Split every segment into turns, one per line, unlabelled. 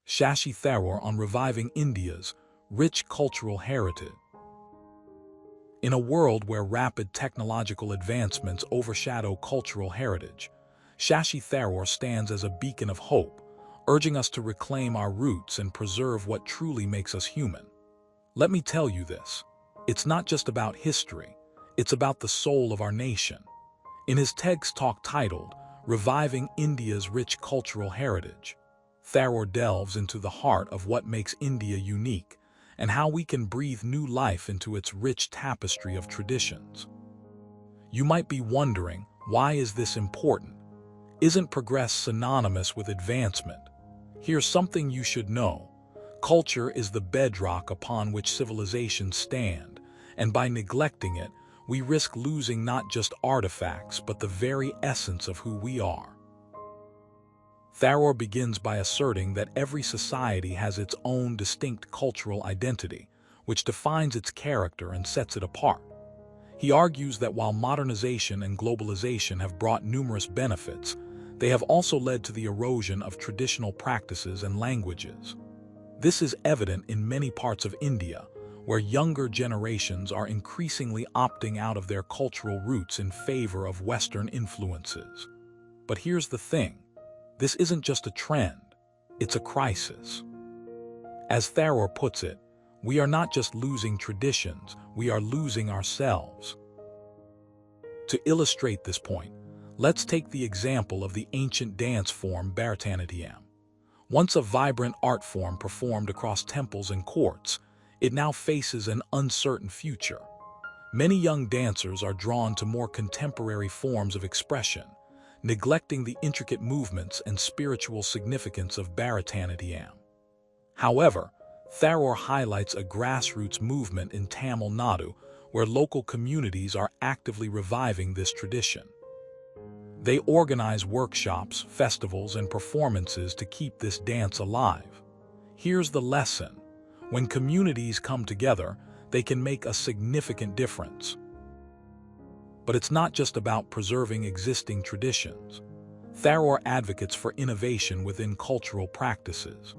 Shashi Tharoor on reviving India's rich cultural heritage. In a world where rapid technological advancements overshadow cultural heritage, Shashi Tharoor stands as a beacon of hope, urging us to reclaim our roots and preserve what truly makes us human. Let me tell you this, it's not just about history, it's about the soul of our nation. In his TED talk titled, Reviving India's Rich Cultural Heritage, Tharoor delves into the heart of what makes India unique and how we can breathe new life into its rich tapestry of traditions. You might be wondering, why is this important? Isn't progress synonymous with advancement? Here's something you should know. Culture is the bedrock upon which civilizations stand, and by neglecting it, we risk losing not just artifacts but the very essence of who we are. Tharoor begins by asserting that every society has its own distinct cultural identity, which defines its character and sets it apart. He argues that while modernization and globalization have brought numerous benefits, they have also led to the erosion of traditional practices and languages. This is evident in many parts of India, where younger generations are increasingly opting out of their cultural roots in favor of Western influences. But here's the thing. This isn't just a trend, it's a crisis. As Tharoor puts it, we are not just losing traditions, we are losing ourselves. To illustrate this point, let's take the example of the ancient dance form Bharatanatyam. Once a vibrant art form performed across temples and courts, it now faces an uncertain future. Many young dancers are drawn to more contemporary forms of expression, neglecting the intricate movements and spiritual significance of Bharatanatyam. However, Tharoor highlights a grassroots movement in Tamil Nadu where local communities are actively reviving this tradition. They organize workshops, festivals, and performances to keep this dance alive. Here's the lesson. When communities come together, they can make a significant difference. But it's not just about preserving existing traditions. Tharoor advocates for innovation within cultural practices.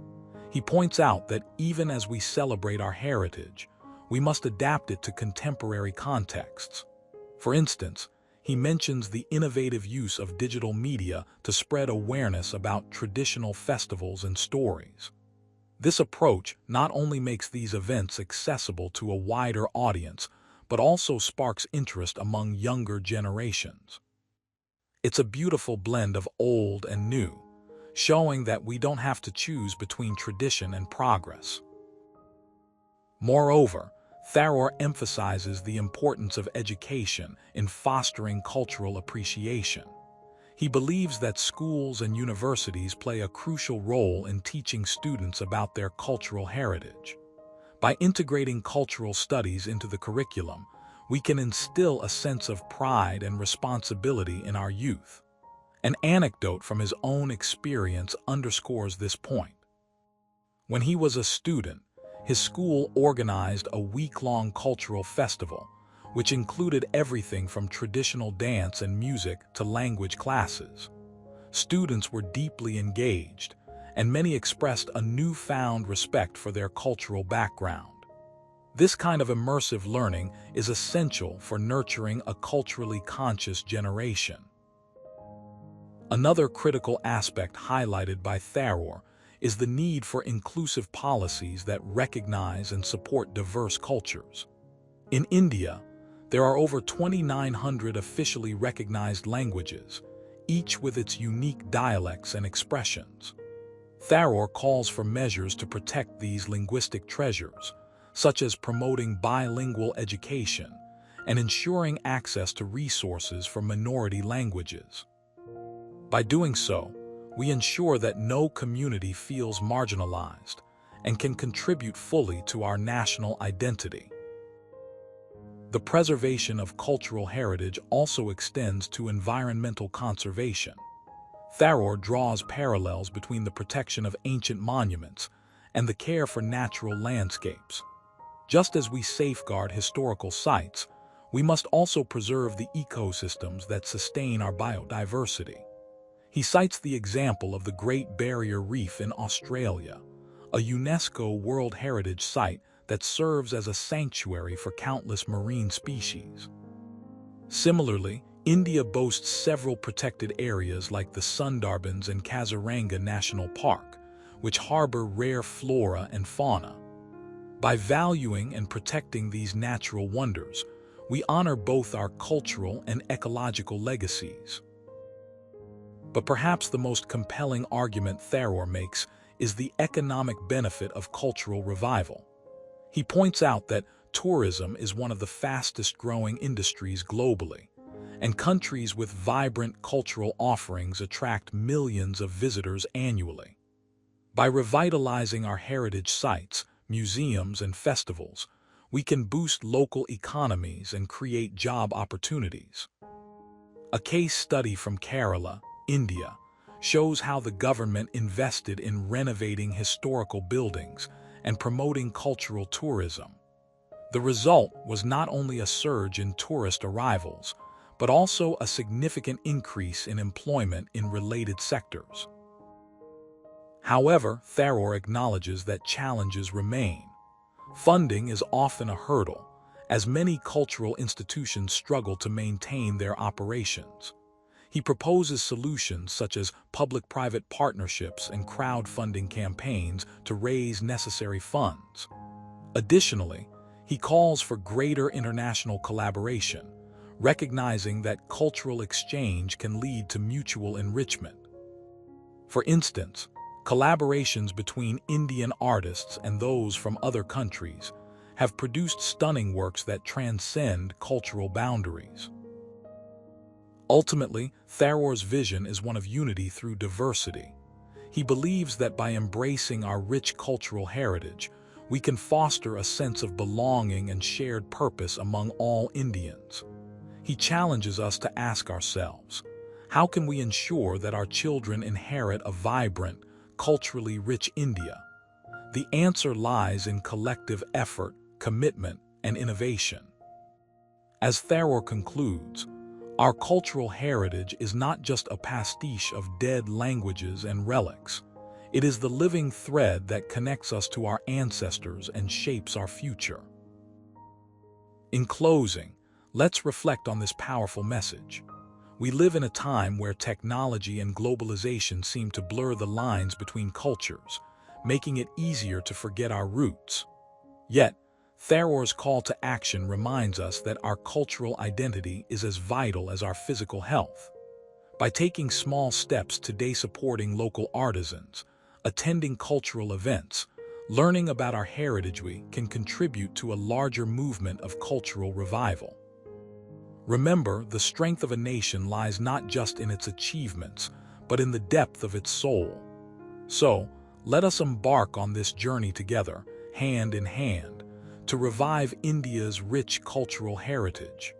He points out that even as we celebrate our heritage, we must adapt it to contemporary contexts. For instance, he mentions the innovative use of digital media to spread awareness about traditional festivals and stories. This approach not only makes these events accessible to a wider audience, but also sparks interest among younger generations. It's a beautiful blend of old and new, showing that we don't have to choose between tradition and progress. Moreover, Tharoor emphasizes the importance of education in fostering cultural appreciation. He believes that schools and universities play a crucial role in teaching students about their cultural heritage. By integrating cultural studies into the curriculum, we can instill a sense of pride and responsibility in our youth. An anecdote from his own experience underscores this point. When he was a student, his school organized a week-long cultural festival, which included everything from traditional dance and music to language classes. Students were deeply engaged, and many expressed a newfound respect for their cultural background. This kind of immersive learning is essential for nurturing a culturally conscious generation. Another critical aspect highlighted by Tharoor is the need for inclusive policies that recognize and support diverse cultures. In India, there are over 2,900 officially recognized languages, each with its unique dialects and expressions. Tharoor calls for measures to protect these linguistic treasures, such as promoting bilingual education and ensuring access to resources for minority languages. By doing so, we ensure that no community feels marginalized and can contribute fully to our national identity. The preservation of cultural heritage also extends to environmental conservation. Tharoor draws parallels between the protection of ancient monuments and the care for natural landscapes. Just as we safeguard historical sites, we must also preserve the ecosystems that sustain our biodiversity. He cites the example of the Great Barrier Reef in Australia, a UNESCO World Heritage Site that serves as a sanctuary for countless marine species. Similarly, India boasts several protected areas like the Sundarbans and Kaziranga National Park, which harbor rare flora and fauna. By valuing and protecting these natural wonders, we honor both our cultural and ecological legacies. But perhaps the most compelling argument Tharoor makes is the economic benefit of cultural revival. He points out that tourism is one of the fastest-growing industries globally, and countries with vibrant cultural offerings attract millions of visitors annually. By revitalizing our heritage sites, museums, and festivals, we can boost local economies and create job opportunities. A case study from Kerala, India, shows how the government invested in renovating historical buildings and promoting cultural tourism. The result was not only a surge in tourist arrivals, but also a significant increase in employment in related sectors. However, Tharoor acknowledges that challenges remain. Funding is often a hurdle, as many cultural institutions struggle to maintain their operations. He proposes solutions such as public-private partnerships and crowdfunding campaigns to raise necessary funds. Additionally, he calls for greater international collaboration, recognizing that cultural exchange can lead to mutual enrichment. For instance, collaborations between Indian artists and those from other countries have produced stunning works that transcend cultural boundaries. Ultimately, Tharoor's vision is one of unity through diversity. He believes that by embracing our rich cultural heritage, we can foster a sense of belonging and shared purpose among all Indians. He challenges us to ask ourselves, how can we ensure that our children inherit a vibrant, culturally rich India? The answer lies in collective effort, commitment, and innovation. As Tharoor concludes, our cultural heritage is not just a pastiche of dead languages and relics. It is the living thread that connects us to our ancestors and shapes our future. In closing, let's reflect on this powerful message. We live in a time where technology and globalization seem to blur the lines between cultures, making it easier to forget our roots. Yet, Tharoor's call to action reminds us that our cultural identity is as vital as our physical health. By taking small steps today, supporting local artisans, attending cultural events, learning about our heritage, we can contribute to a larger movement of cultural revival. Remember, the strength of a nation lies not just in its achievements, but in the depth of its soul. So, let us embark on this journey together, hand in hand, to revive India's rich cultural heritage.